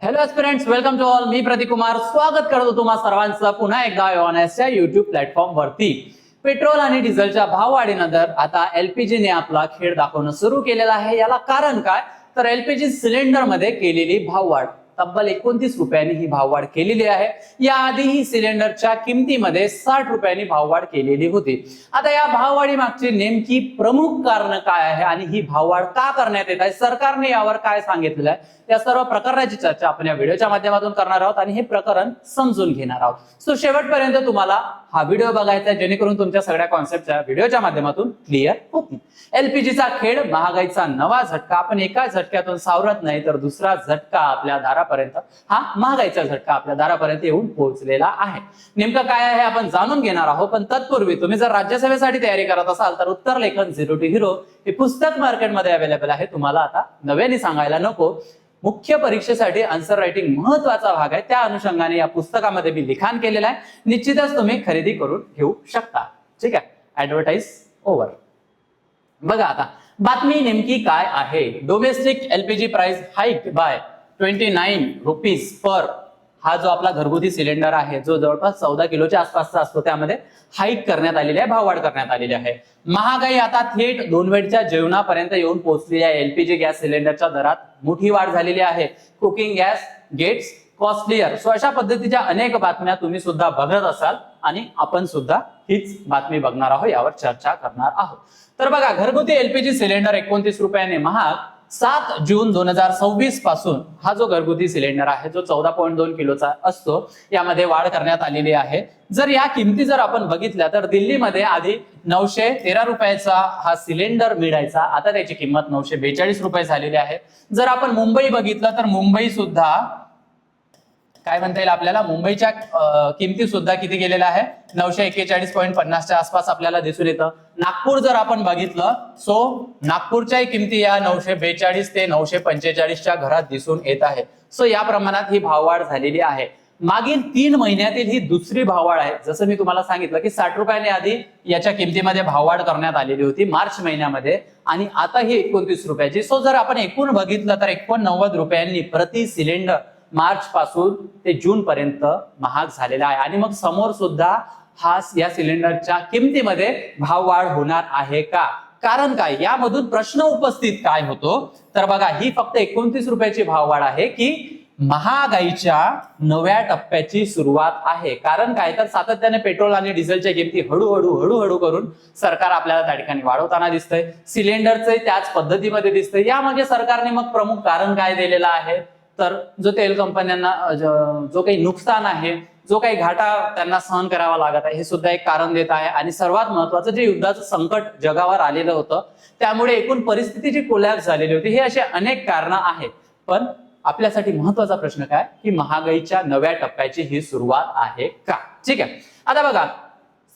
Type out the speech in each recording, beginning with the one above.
Hello aspirants, welcome to all. मी प्रतीक कुमार स्वागत करतो तुम्हा सर्वांचं पुन्हा एकदा एवॉनेसच्या युट्यूब प्लॅटफॉर्म वरती. पेट्रोल आणि डिझेलच्या भाववाढीनंतर आता एलपीजी ने आपला खेळ दाखवणं सुरू केलेला आहे. याला कारण काय तर एलपीजी सिलेंडर मध्ये केलेली भाववाढ. तब्बल 29 रुपयांनी ही भाववाढ केलेली आहे. याआधी ही सिलेंडरच्या किमतीमध्ये 60 रुपयांनी भाववाढ केलेली होती. आता या भाववाढी मागची नेमकी प्रमुख कारण काय आहे आणि ही भाववाढ का करण्यात येत आहे, सरकारने यावर काय सांगितलेलं आहे, या सर्व प्रकाराची चर्चा आपण या व्हिडिओच्या माध्यमातून करणार आहोत आणि हे प्रकरण समजून घेणार आहोत. सो शेवटपर्यंत तुम्हाला हा व्हिडिओ बघायचा आहे जेणेकरून तुमच्या सगळ्या कॉन्सेप्टच्या व्हिडिओच्या माध्यमातून क्लिअर होतील. एलपीजीचा खेळ, महागाईचा नवा झटका. आपण एका झटक्यातून सावरत नाही तर दुसरा झटका आपल्या दारापर्यंत, हा महागाईचा झटका आपल्या दारापर्यंत येऊन पोहोचलेला आहे. नेमकं काय आहे आपण जाणून घेणार आहोत. पण तत्पूर्वी तुम्ही जर राज्यसभेसाठी तयारी करत असाल तर उत्तर लेखन 0 to Hero हे पुस्तक मार्केटमध्ये अवेलेबल आहे. तुम्हाला आता नव्याने सांगायला नको, मुख्य परीक्षेसाठी आन्सर रायटिंग महत्वाचा भाग आहे. त्या अनुषंगाने या पुस्तकामध्ये मी लिखाण केलेलं आहे. निश्चितच तुम्ही खरेदी करून घेऊ शकता. ठीक आहे, ऍडव्हर्टाइज ओव्हर. बघा आता बातमी नेमकी काय आहे. Domestic LPG price hike by 29 rupees per. हा जो आपला घरगुती सिलेंडर आहे जो जवळपास 14 किलोच्या आसपासचा असतो त्यामध्ये हाईक करण्यात आलेली आहे, भाववाढ करण्यात आलेली आहे. महागाई आता थेट 2 वेळच्या जेवणापर्यंत येऊन पोहोचलेली आहे. एलपीजी गॅस सिलेंडरच्या दरात मोठी वाढ झालेली आहे. Cooking gas gets costlier. So अशा पद्धतीच्या अनेक बातम्या तुम्ही सुद्धा बघत असाल आणि आपण सुद्धा हीच बातमी बघणार आहोत, यावर चर्चा करणार आहोत. तर बघा, घरगुती एलपीजी सिलेंडर 29 रुपयाने महाग 7 जून 2026 पासून हा जो घरगुती सिलेंडर आहे जो 14.2 किलोचा असतो यामध्ये वाढ करण्यात आलेली आहे. जर या किमती जर आपण बघितल्या तर दिल्लीमध्ये आधी 913 रुपयाचा हा सिलेंडर मिळायचा, आता त्याची किंमत 942 रुपये झालेली आहे. जर आपण मुंबई बघितलं तर मुंबई सुद्धा काय म्हणता येईल आपल्याला, मुंबईच्या किमती सुद्धा किती गेलेल्या आहे 941.50च्या आसपास आपल्याला दिसून येतं. नागपूर जर आपण बघितलं सो नागपूरच्याही किमती या 942 ते 945च्या घरात दिसून येत आहे. सो या प्रमाणात ही भाववाढ झालेली आहे. मागील 3 महिन्यातील ही दुसरी भाववाढ आहे. जसं मी तुम्हाला सांगितलं की 60 रुपयाने आधी याच्या किमतीमध्ये भाववाढ करण्यात आलेली होती मार्च महिन्यामध्ये आणि आता ही 29 रुपयाची. सो जर आपण एकूण बघितलं तर 89 रुपयांनी प्रति सिलेंडर मार्च पासून ते जून पर्यंत महाग झालेला आहे. आणि मग समोर सुद्धा हा या सिलेंडरच्या किमतीमध्ये भाववाढ होणार आहे का? कारण काय, यामधून प्रश्न उपस्थित काय होतो तर बघा, ही फक्त 29 रुपयाची भाववाढ आहे की महागाईच्या नव्या टप्प्याची सुरुवात आहे. कारण काय तर सातत्याने पेट्रोल आणि डिझेलच्या किमती हळूहळू करून सरकार आपल्याला त्या ठिकाणी वाढवताना दिसतंय. सिलेंडरचे त्याच पद्धतीमध्ये दिसतंय. यामागे सरकारने मग प्रमुख कारण काय दिलेलं आहे तर जो तेल कंपन्यांना जो काही नुकसान आहे, जो काही घाटा त्यांना सहन करावा लागत आहे, हे सुद्धा एक कारण देत आहे. आणि सर्वात महत्वाचं जे युद्धाचं संकट जगावर आलेलं होतं त्यामुळे एकूण परिस्थितीची कोलॅप्स झालेली होती. हे असे अनेक कारणं आहेत. पण आपल्यासाठी महत्वाचा प्रश्न काय की महागाईच्या नव्या टप्प्याची ही सुरुवात आहे का? ठीक आहे, आता बघा,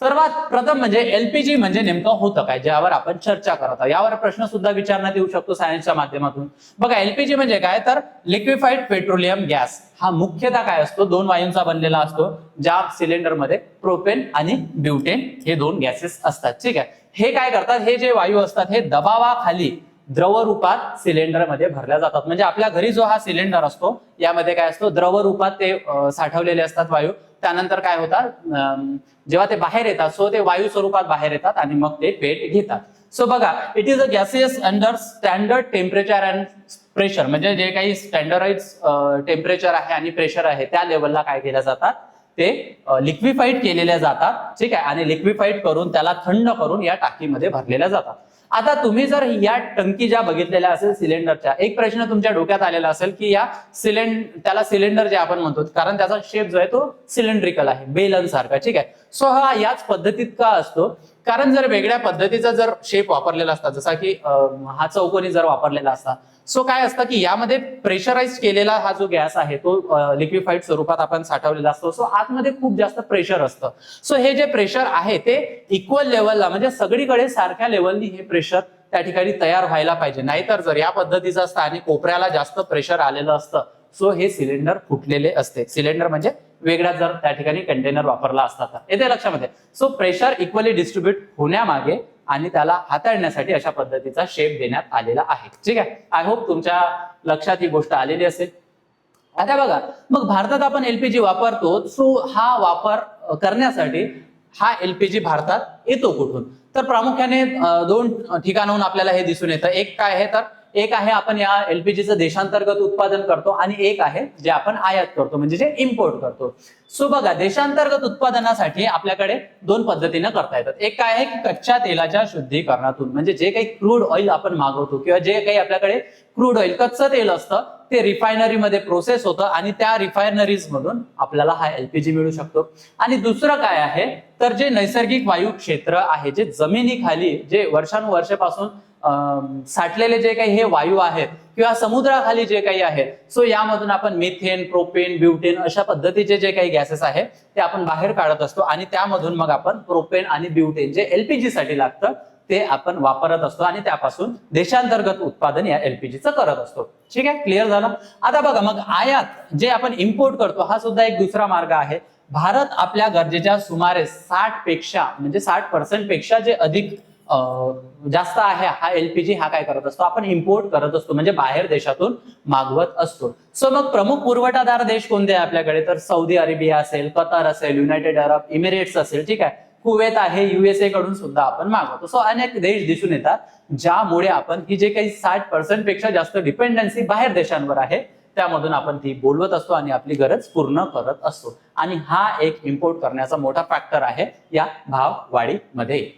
सर्वात प्रथम म्हणजे एलपीजी म्हणजे नेमकं होतं काय, ज्यावर आपण चर्चा करत आहोत. यावर प्रश्न सुद्धा विचारण्यात येऊ शकतो सायन्सच्या माध्यमातून. बघा, एलपीजी म्हणजे काय तर लिक्विफाईड पेट्रोलियम गॅस. हा मुख्यतः काय असतो, 2 वायूंचा बनलेला असतो. ज्या सिलेंडरमध्ये प्रोपेन आणि ब्युटेन हे 2 गॅसेस असतात. ठीक आहे, हे काय करतात, हे जे वायू असतात हे दबावाखाली द्रव रूपात सिलेंडरमध्ये भरल्या जातात. म्हणजे आपल्या घरी जो हा सिलेंडर असतो यामध्ये काय असतो, द्रव रूपात ते साठवलेले असतात वायू. त्यानंतर काय होतात, जेव्हा ते बाहेर येतात सो ते वायू स्वरूपात बाहेर येतात आणि मग ते पेट घेतात. सो बघा, it is a gaseous under standard temperature and pressure. म्हणजे जे काही स्टँडर्डाइज टेम्परेचर आहे आणि प्रेशर आहे त्या लेवलला काय केल्या जातात, ते लिक्विफाईड केलेल्या जातात. ठीक आहे, आणि लिक्विफाईड करून त्याला थंड करून या टाकीमध्ये भरलेल्या जातात. आता तुम्ही जर या टंकी ज्या बघितलेल्या असेल सिलेंडरच्या, एक प्रश्न तुमच्या डोक्यात आलेला असेल की या त्याला सिलेंडर जे आपण म्हणतो कारण त्याचा शेप जो आहे तो सिलेंड्रिकल आहे, बेलन सारखा. ठीक आहे, सो हा याच पद्धतीत का असतो, कारण जर वेगळ्या पद्धतीचा जर शेप वापरलेला असता, जसा की हा चौकोनी जर वापरलेला असता, सो काय असतं की यामध्ये प्रेशराइज केलेला हा जो गॅस आहे तो लिक्विफाईड स्वरूपात आपण साठवलेला असतो. सो आतमध्ये खूप जास्त प्रेशर असतं. सो हे जे प्रेशर आहे ते इक्वल लेवलला म्हणजे सगळीकडे सारख्या लेवलनी हे प्रेशर त्या ठिकाणी तयार व्हायला पाहिजे. नाहीतर जर या पद्धतीचं असतं आणि कोपऱ्याला जास्त प्रेशर आलेलं असतं सो हे सिलेंडर फुटलेले असते. सिलेंडर म्हणजे वेगळा जर त्या ठिकाणी कंटेनर वापरला असता तर. येते लक्षामध्ये. सो प्रेशर इक्वली डिस्ट्रीब्यूट होण्यामागे आणि त्याला हाताळण्यासाठी अशा पद्धतीचा शेप देण्यात आलेला आहे. ठीक आहे, आय होप तुमच्या लक्षात ही गोष्ट आलेली असेल. आता बघा, मग भारतात आपण एलपीजी वापरतो, सो हा वापर करण्यासाठी हा एलपीजी भारतात येतो कुठून? तर प्रामुख्याने दोन ठिकाणाहून आपल्याला हे दिसून येतं. एक काय आहे, तर एक आहे आपण या एलपीजीचं देशांतर्गत उत्पादन करतो आणि एक आहे जे आपण आयात करतो, म्हणजे जे इम्पोर्ट करतो. सो बघा, देशांतर्गत उत्पादनासाठी आपल्याकडे दोन पद्धतीने करता येतात. एक काय आहे की कच्च्या तेलाच्या शुद्धीकरणातून, म्हणजे जे काही क्रूड ऑइल आपण मागवतो किंवा जे काही आपल्याकडे क्रूड ऑइल कच्चं तेल असतं ते रिफायनरीमध्ये प्रोसेस होतं आणि त्या रिफायनरीज मधून आपल्याला हा एलपीजी मिळू शकतो. आणि दुसरं काय आहे, तर जे नैसर्गिक वायू क्षेत्र आहे, जे जमिनीखाली जे वर्षानुवर्षापासून साठलेले जे काही हे वायू आहेत किंवा समुद्राखाली जे काही आहेत, सो यामधून आपण मिथेन, प्रोपेन, ब्युटेन अशा पद्धतीचे जे काही गॅसेस आहेत ते आपण बाहेर काढत असतो आणि त्यामधून मग आपण प्रोपेन आणि ब्युटेन जे एलपीजी साठी लागतं ते आपण वापरत असतो आणि त्यापासून देशांतर्गत उत्पादन या एलपीजीचं करत असतो. ठीक आहे, क्लिअर झालं. आता बघा, मग आयात जे आपण इम्पोर्ट करतो हा सुद्धा एक दुसरा मार्ग आहे. भारत आपल्या गरजेच्या सुमारे 60% पेक्षा जे अधिक जास्त आहे हा एलपीजी हा काय करत असतो, आपण इम्पोर्ट करत असतो, म्हणजे बाहेर देशातून मागवत असतो. सो मग प्रमुख पुरवठादार देश कोणते आहे आपल्याकडे, तर सौदी अरेबिया असेल, कतार असेल, युनायटेड अरब इमिरेट्स असेल, ठीक आहे, कुवेत आहे, युएसए कडून सुद्धा आपण मागवतो. सो अनेक देश दिसून येतात ज्यामुळे आपण ही जे काही 60% पेक्षा जास्त डिपेंडन्सी बाहेर देशांवर आहे त्यामधून आपण ती बोलवत असतो आणि आपली गरज पूर्ण करत असतो. आणि हा एक इम्पोर्ट करण्याचा मोठा फॅक्टर आहे या भाववाढीमध्ये.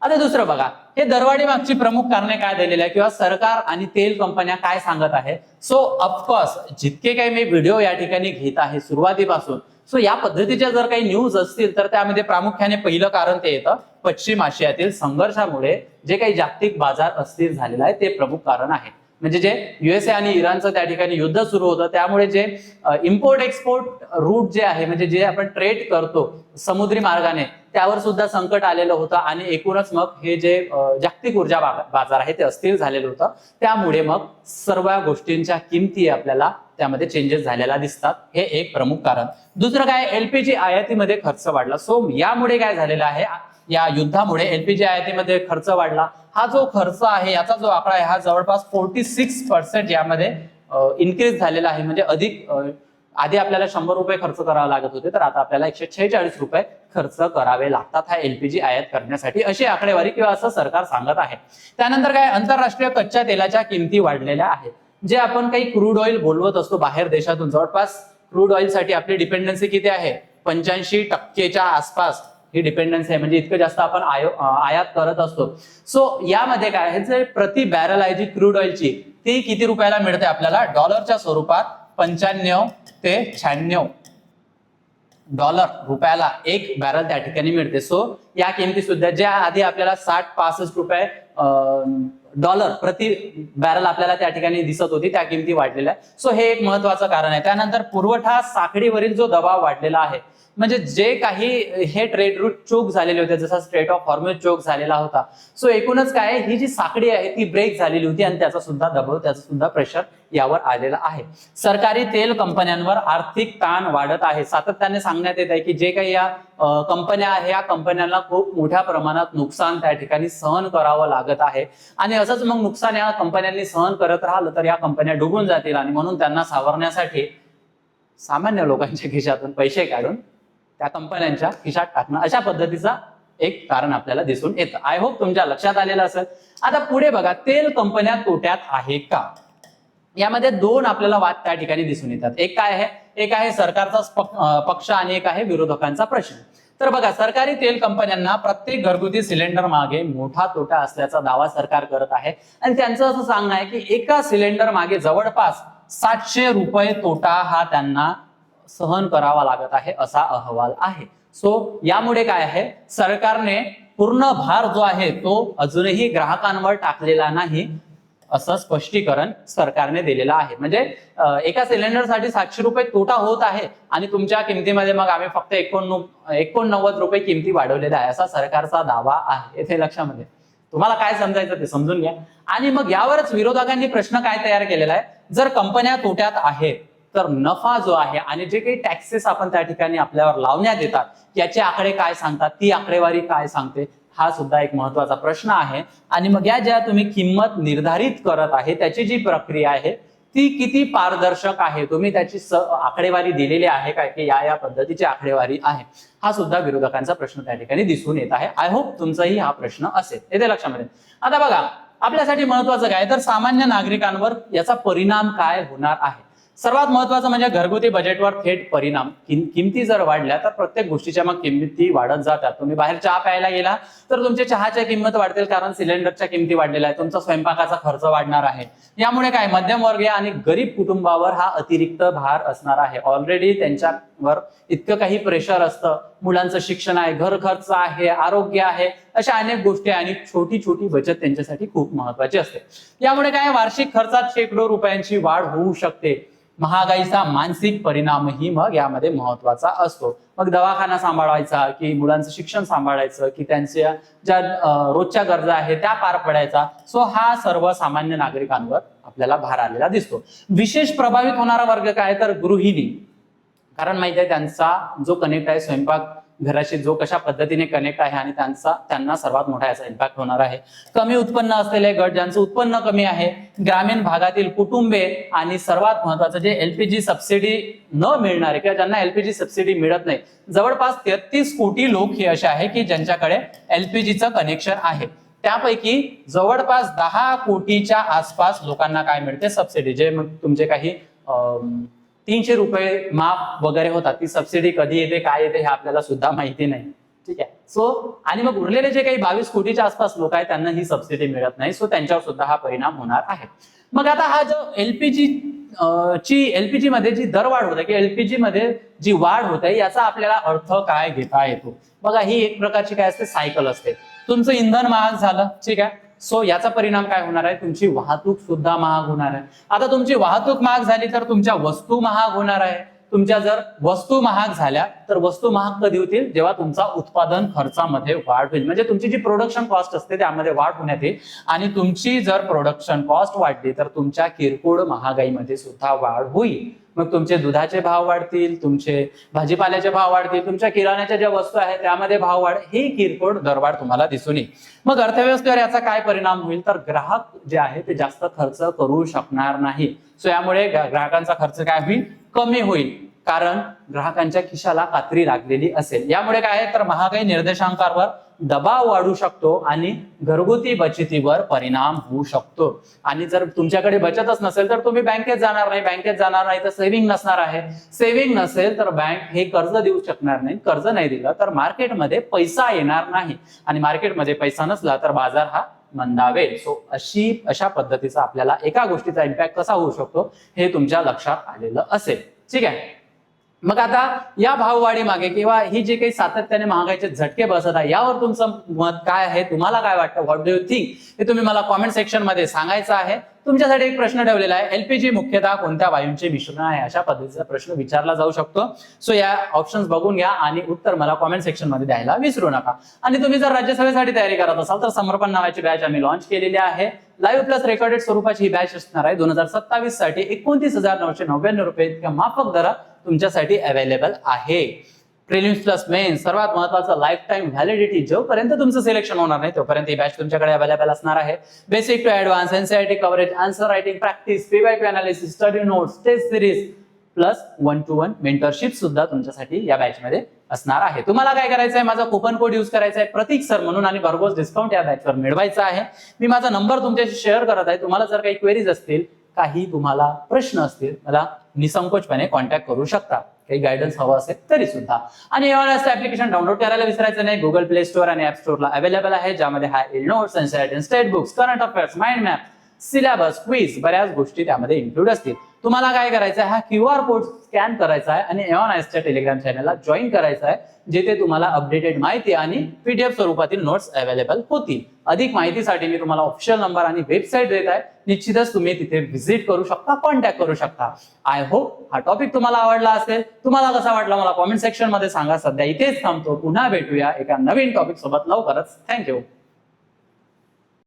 आता दुसरं बघा, हे दरवाढी मागची प्रमुख कारणे काय दिलेली आहे किंवा सरकार आणि तेल कंपन्या काय सांगत आहे. सो ऑफकोर्स जितके काही मी व्हिडिओ या ठिकाणी घेत आहे सुरुवातीपासून, सो या पद्धतीच्या जर काही न्यूज असतील तर त्यामध्ये प्रामुख्याने पहिलं कारण ते येतं पश्चिम आशियातील संघर्षामुळे जे काही जागतिक बाजार अस्थिर झालेला आहे ते प्रमुख कारण आहे. म्हणजे जे युएसए आणि इराणचं त्या ठिकाणी युद्ध सुरू होतं त्यामुळे जे इम्पोर्ट एक्सपोर्ट रूट जे आहे, म्हणजे जे आपण ट्रेड करतो समुद्री मार्गाने, त्यावर सुद्धा संकट आलेलं होतं आणि एकूणच मग हे जे जागतिक ऊर्जा बाजार आहे ते अस्थिर झालेलं होतं. त्यामुळे मग सर्व गोष्टींच्या किमती आपल्याला त्यामध्ये चेंजेस झालेला दिसतात. हे एक प्रमुख कारण. दुसरं काय, एलपीजी आयातीमध्ये खर्च वाढला. सो यामुळे काय झालेलं आहे, या युद्धामुळे एलपीजी आयातीमध्ये खर्च वाढला. हा जो खर्च आहे याचा जो आकडा आहे हा जवळपास 46% यामध्ये इन्क्रीज झालेला आहे. म्हणजे अधिक आधी आपल्याला 100 रुपये खर्च करावे लागत होते तर आता आपल्याला 146 रुपये खर्च करावे लागतात हा एलपीजी आयात करण्यासाठी, अशी आकडेवारी किंवा असं सरकार सांगत आहे. त्यानंतर काय, आंतरराष्ट्रीय कच्च्या तेलाच्या किमती वाढलेल्या आहेत. जे आपण काही क्रूड ऑइल बोलवत असतो बाहेर देशातून, जवळपास क्रूड ऑइल साठी आपली डिपेंडन्सी किती आहे, 85% आसपास ही डिपेंडन्सी आहे. म्हणजे इतकं जास्त आपण आयात करत असतो. सो यामध्ये काय आहे, जे प्रति बॅरल आहे जी क्रूड ऑइलची ती किती रुपयाला मिळते आपल्याला, डॉलरच्या स्वरूपात 95 ते 96 डॉलर रुपयाला एक बॅरल त्या ठिकाणी मिळते. सो या किमती सुद्धा ज्या आधी आपल्याला 60-65 रुपये डॉलर प्रति बॅरल आपल्याला त्या ठिकाणी दिसत होती त्या किमती वाढलेल्या आहे. सो हे एक महत्वाचं कारण आहे. त्यानंतर पुरवठा साखळीवरील जो दबाव वाढलेला आहे, म्हणजे जे काही हे ट्रेड रूट चोक झालेले होते, जसा स्ट्रेट ऑफ हॉर्मुझ चोक झालेला होता, सो एकूणच काय ही जी साखळी आहे ती ब्रेक झालेली होती आणि त्याचा सुद्धा दबाव, त्याचा सुद्धा प्रेशर यावर आलेला आहे. सरकारी तेल कंपन्यांवर आर्थिक ताण वाढत आहे. सातत्याने सांगण्यात येत आहे की जे काही या कंपन्या आहे या कंपन्यांना खूप मोठ्या प्रमाणात नुकसान त्या ठिकाणी सहन करावं लागत आहे आणि असंच मग नुकसान या कंपन्यांनी सहन करत राहिलं तर या कंपन्या डुबून जातील आणि म्हणून त्यांना सावरण्यासाठी सामान्य लोकांच्या खिशातून पैसे काढून त्या कंपन्यांच्या खिशात टाकणं, अशा पद्धतीचा एक कारण आपल्याला दिसून येतं. आय होप तुमच्या लक्षात आलेलं असेल. आता पुढे बघा, तेल कंपन्या तोट्यात आहे का, यामध्ये दोन आपल्याला वाद त्या ठिकाणी दिसून येतात. एक काय आहे, एक आहे सरकारचा पक्ष आणि एक आहे विरोधकांचा प्रश्न. तर बघा, सरकारी तेल कंपन्यांना प्रत्येक घरगुती सिलेंडर मागे मोठा तोटा असल्याचा दावा सरकार करत आहे आणि त्यांचं असं सांगणं आहे की एका सिलेंडर मागे जवळपास 700 रुपये तोटा हा त्यांना सहन करावा लागत आहे, असा अहवाल आहे. सो यामुळे काय आहे, सरकारने पूर्ण भार जो आहे तो अजूनही ग्राहकांवर टाकलेला नाही, असं स्पष्टीकरण सरकारने दिलेलं आहे. म्हणजे एका सिलेंडरसाठी 700 रुपये तोटा होत आहे आणि तुमच्या किमतीमध्ये मग आम्ही फक्त 89 रुपये किमती वाढवलेल्या आहे, असा सरकारचा दावा आहे. येथे लक्षामध्ये तुम्हाला काय समजायचं ते समजून घ्या. आणि मग यावरच विरोधकांनी प्रश्न काय तयार केलेला आहे, जर कंपन्या तोट्यात आहेत तर नफा जो आहे आणि जे काही टॅक्सेस आपण त्या ठिकाणी आपल्यावर लावण्यात येतात याचे आकडे काय सांगतात, ती आकडेवारी काय सांगते, हा सुद्धा एक महत्वाचा प्रश्न आहे. आणि मग या ज्या तुम्ही किंमत निर्धारित करत आहे त्याची जी प्रक्रिया आहे ती किती पारदर्शक आहे, तुम्ही त्याची आकडेवारी दिलेली आहे काय, की या पद्धतीची आकडेवारी आहे, हा सुद्धा विरोधकांचा प्रश्न त्या ठिकाणी दिसून येत आहे. आय होप तुमचाही हा प्रश्न असेल, येते लक्षामध्ये. आता बघा, आपल्यासाठी महत्वाचं काय, तर सामान्य नागरिकांवर याचा परिणाम काय होणार आहे. सर्वात महत्वाचं म्हणजे घरगुती बजेटवर थेट परिणाम. किमती जर वाढल्या तर प्रत्येक गोष्टीच्या मग किमती वाढत जातात. तुम्ही बाहेर चहा प्यायला गेला तर तुमच्या चहाच्या किंमत वाढतील, कारण सिलेंडरच्या किमती वाढलेल्या आहेत, तुमचा स्वयंपाकाचा खर्च वाढणार आहे. यामुळे काय, मध्यमवर्गीय आणि गरीब कुटुंबावर हा अतिरिक्त भार असणार आहे. ऑलरेडी त्यांच्यावर इतकं काही प्रेशर असतं, मुलांचं शिक्षण आहे, घर खर्च आहे, आरोग्य आहे, अशा अनेक गोष्टी आणि छोटी छोटी बचत त्यांच्यासाठी खूप महत्वाची असते. यामुळे काय, वार्षिक खर्चात शेकडो रुपयांची वाढ होऊ शकते. महागाईचा मानसिक परिणामही मग यामध्ये महत्वाचा असतो. मग दवाखाना सांभाळायचा, की मुलांचं शिक्षण सांभाळायचं, की त्यांच्या ज्या रोजच्या गरजा आहेत त्या पार पडायचा. सो हा सर्व सामान्य नागरिकांवर आपल्याला भार आलेला दिसतो. विशेष प्रभावित होणारा वर्ग काय, तर गृहिणी. कारण माहिती आहे त्यांचा जो कनेक्ट आहे स्वयंपाक घराशी, जो कशा पद्धतीने कनेक्ट आहे, आणि त्यांना सर्वात मोठा याचा इम्पॅक्ट होणार आहे. कमी उत्पन्न असलेले गट, ज्यांचं उत्पन्न कमी आहे, ग्रामीण भागातील कुटुंबे, आणि सर्वात महत्वाचं जे एलपीजी सबसिडी न मिळणारे किंवा ज्यांना एलपीजी सबसिडी मिळत नाही, जवळपास 33 कोटी लोक हे असे आहे की ज्यांच्याकडे एलपीजीचं कनेक्शन आहे. त्यापैकी जवळपास 10 कोटीच्या आसपास लोकांना काय मिळते, सबसिडी. जे मग तुमचे काही 300 रुपये माफ वगैरे होतात, ती सबसिडी कधी येते काय येते हे आपल्याला सुद्धा माहिती नाही. ठीक आहे. सो आणि मग उरलेले जे काही 22 कोटीच्या आसपास लोक आहेत त्यांना ही सबसिडी मिळत नाही. सो त्यांच्यावर सुद्धा हा परिणाम होणार आहे. मग आता हा जो एलपीजी मध्ये जी दरवाढ होते, की एलपीजी मध्ये जी वाढ होते, याचा आपल्याला अर्थ काय घेता येतो. बघा, ही एक प्रकारची काय असते, सायकल असते. तुमचं इंधन महाग झालं, ठीक आहे, सो याचा परिणाम काय होणार आहे, तुमची वाहतूक सुद्धा महाग होणार आहे. आता तुमची वाहतूक महाग झाली तर तुमच्या वस्तू महाग होणार आहे. तुमच्या जर वस्तू महाग झाल्या तर वस्तू महाग कधी होतील, जेव्हा तुमचा उत्पादन खर्चामध्ये वाढ होईल. म्हणजे तुमची जी प्रोडक्शन कॉस्ट असते त्यामध्ये वाढ होण्यात येईल. आणि तुमची जर प्रोडक्शन कॉस्ट वाढली तर तुमच्या किरकोळ महागाईमध्ये सुद्धा वाढ होईल. मग तुमचे दुधाचे भाव वाढतील, तुमचे भाजीपाल्याचे भाव वाढतील, तुमच्या किराण्याच्या ज्या वस्तू आहेत त्यामध्ये भाव वाढ, ही किरकोळ दरवाढ तुम्हाला दिसून येईल. मग अर्थव्यवस्थेवर याचा काय परिणाम होईल, तर ग्राहक जे आहे ते जास्त खर्च करू शकणार नाही. सो यामुळे ग्राहकांचा खर्च काय होईल, कमी होईल, कारण ग्राहकांच्या खिशाला कात्री लागलेली असेल. यामुळे काय आहे, तर महागाई निर्देशांकावर दबाव वाढू शकतो आणि घरगुती बचतीवर परिणाम होऊ शकतो. आणि जर तुमच्याकडे बचतच नसेल तर तुम्ही बँकेत जाणार नाही, बँकेत जाणार नाही तर सेव्हिंग नसणार आहे, सेव्हिंग नसेल तर बँक हे कर्ज देऊ शकणार नाही, कर्ज नाही दिलं तर मार्केटमध्ये पैसा येणार नाही, आणि मार्केटमध्ये पैसा नसला तर बाजार हा मंदावेल. सो अशा पद्धतीचा आपल्याला एका गोष्टीचा इम्पॅक्ट कसा होऊ शकतो हे तुमच्या लक्षात आलेलं असेल. ठीक आहे. मग आता या भाववाढी मागे किंवा ही जे काही सातत्याने महागाईचे झटके बसत आहे, यावर तुमचं मत काय आहे, तुम्हाला काय वाटतं, व्हॉट डू यू थिंक, हे तुम्ही मला कॉमेंट सेक्शन मध्ये सांगायचं आहे. तुमच्यासाठी एक प्रश्न ठेवलेला आहे, एलपीजी मुख्यतः कोणत्या वायूंचे मिश्रण आहे, अशा पद्धतीचा प्रश्न विचारला जाऊ शकतो. सो या ऑप्शन्स बघून घ्या आणि उत्तर मला कॉमेंट सेक्शन मध्ये द्यायला विसरू नका. आणि तुम्ही जर राज्यसभेसाठी तयारी करत असाल तर समर्पण नावाची बॅच आम्ही लॉन्च केलेली आहे. लाईव्ह प्लस रेकॉर्डेड स्वरूपाची ही बॅच असणार आहे. 2027 साठी 29,999 रुपये इतक्या माफक दरात तुमच्यासाठी अवेलेबल आहे. प्रिलिम्स प्लस मेन्स, सर्वात महत्वाचं लाईफ टाइम व्हॅलिडिटी, जोपर्यंत तुमचं सिलेक्शन होणार नाही तोपर्यंत ही बॅच तुमच्याकडे अवेलेबल असणार आहे. Basic to advance, NCERT coverage, answer writing practice, PYQ analysis, study notes, test series plus 1-to-1 mentorship सुद्धा तुमच्यासाठी या बॅच मध्ये असणार आहे. तुम्हाला काय करायचं आहे, माझा कुपन कोड यूज करायचा आहे प्रतीक सर म्हणून, आणि भरघोस डिस्काउंट या बॅचवर मिळवायचा आहे. मी माझा नंबर तुमच्याशी शेअर करत आहे. तुम्हाला जर काही क्वेरीज असतील, काही तुम्हाला प्रश्न असतील, मला निसंकोचपणे कॉन्टॅक्ट करू शकता. काही गायडन्स हवं असेल तरी सुद्धा. आणि एवढं ऍप्लिकेशन डाउनलोड करायला विसरायचं नाही. गुगल प्ले स्टोअर आणि ऍप स्टोअरला अवेलेबल आहे, ज्यामध्ये हाय notes, NCERT, state books, current affairs, mind map, syllabus, quiz, बऱ्याच गोष्टी त्यामध्ये इन्क्लूड असतील. तुम्हाला काय करायचं आहे, हा QR कोड स्कॅन करायचा आहे आणि एऑनआयसच्या टेलिग्राम चॅनलला जॉईन करायचं आहे, जिथे तुम्हाला अपडेटेड माहिती आणि PDF स्वरूपातील नोट्स अवेलेबल होतील. अधिक माहितीसाठी मी तुम्हाला ऑफिशियल नंबर आणि वेबसाईट देत आहे. निश्चितच तुम्ही तिथे व्हिजिट करू शकता, कॉन्टॅक्ट करू शकता. आय होप हा टॉपिक तुम्हाला आवडला असेल. तुम्हाला कसा वाटला मला कॉमेंट सेक्शन मध्ये सांगा. सध्या इथेच थांबतो, पुन्हा भेटूया एका नवीन टॉपिक सोबत लवकरच. थँक्यू.